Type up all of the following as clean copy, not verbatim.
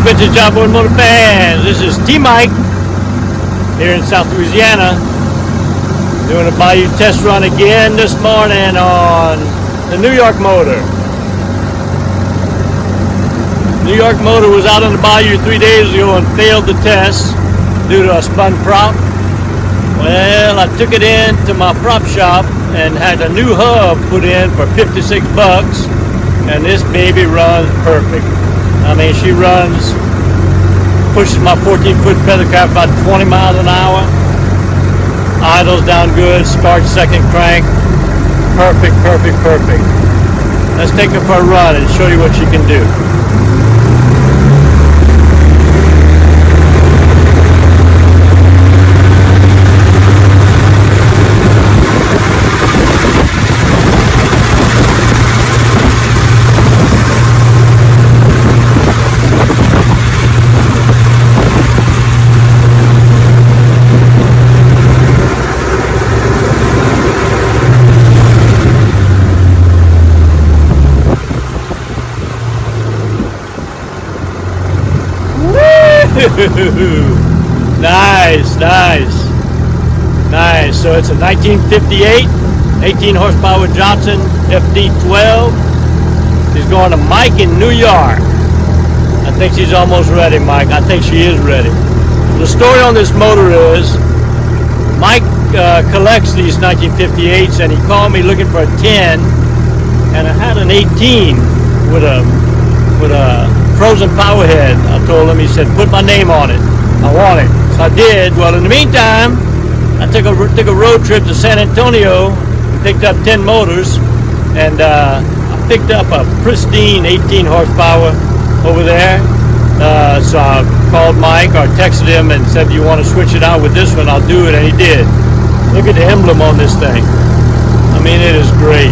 Vintage Outboard Motor fans, this is T-Mike here in South Louisiana doing a Bayou test run again this morning on the New York motor. New York motor was out on the Bayou 3 days ago and failed the test due to a spun prop. Well, I took it in to my prop shop and had a new hub put in for 56 bucks, and this baby runs perfect. I mean, she runs, pushes my 14-foot feathercraft about 20 miles an hour, idles down good, sparks second crank, perfect, perfect, perfect. Let's take her for a run and show you what she can do. Nice, nice, nice. So it's a 1958 18 horsepower Johnson FD12. She's going to Mike in New York. I think she's almost ready, Mike. I think she is ready. The story on this motor is Mike collects these 1958s, and he called me looking for a 10, and I had an 18 with a frozen power head. I told him, he said, put my name on it. I want it. So I did. Well, in the meantime, I took a road trip to San Antonio and picked up 10 motors, and I picked up a pristine 18 horsepower over there. So I called Mike or texted him and said, do you want to switch it out with this one? I'll do it, and he did. Look at the emblem on this thing. I mean, it is great,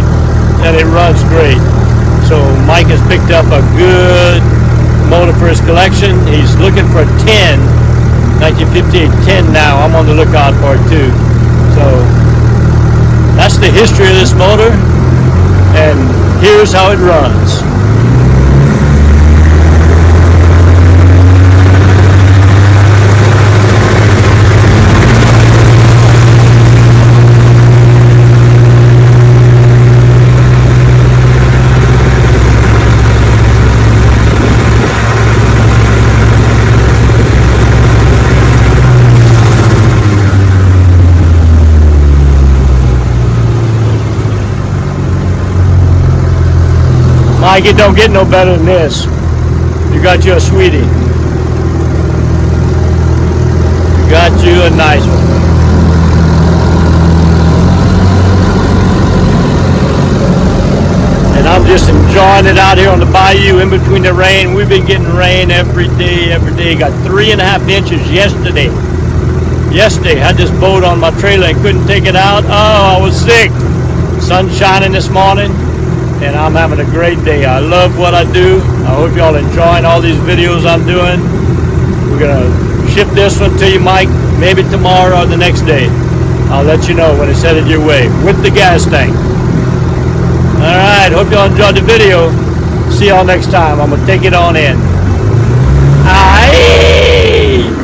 and it runs great. So Mike has picked up a good motor for his collection. He's looking for a 10, 1958 10 now. I'm on the lookout for it too. So that's the history of this motor, and here's how it runs. Mike, it don't get no better than this. You got you a sweetie. You got you a nice one. And I'm just enjoying it out here on the bayou in between the rain. We've been getting rain every day, every day. Got 3.5 inches yesterday. Yesterday, had this boat on my trailer and couldn't take it out. Oh, I was sick. Sun shining this morning, and I'm having a great day. I love what I do. I hope y'all enjoying all these videos I'm doing. We're gonna ship this one to you, Mike, maybe tomorrow or the next day. I'll let you know when it's headed your way with the gas tank. All right, hope y'all enjoyed the video. See y'all next time. I'm gonna take it on in. Aye.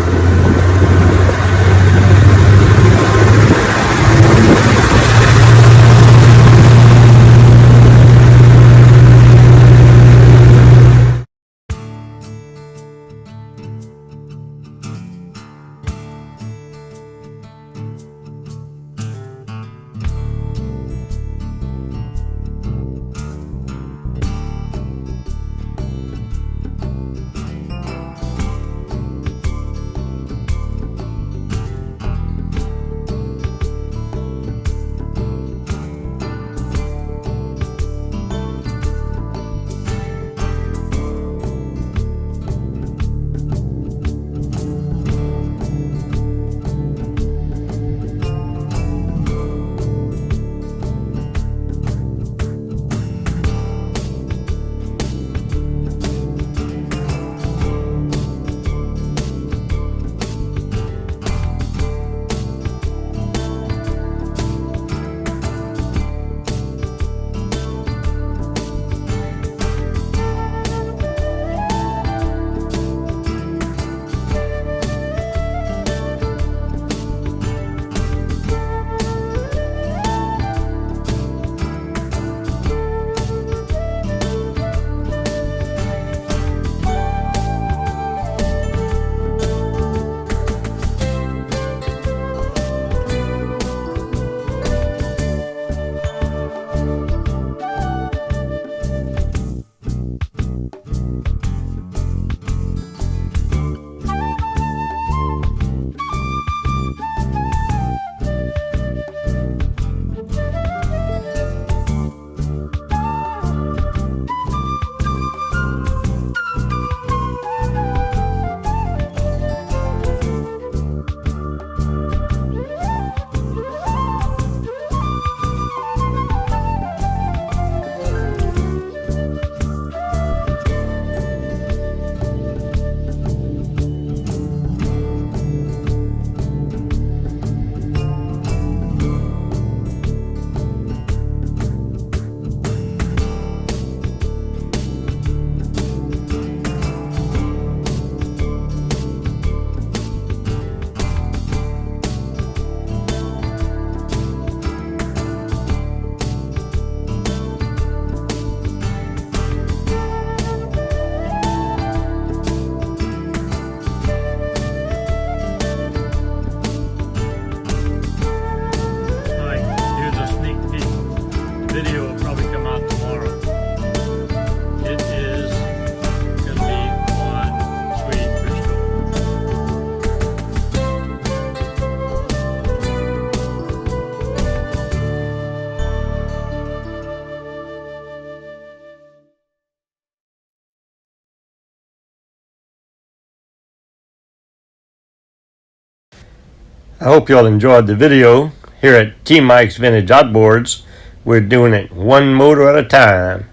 I hope you all enjoyed the video. Here at T Mike's Vintage Outboards, we're doing it one motor at a time.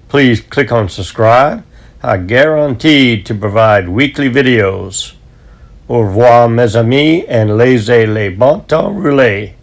Please click on subscribe. I guarantee to provide weekly videos. Au revoir mes amis, and laissez les bon temps rouler.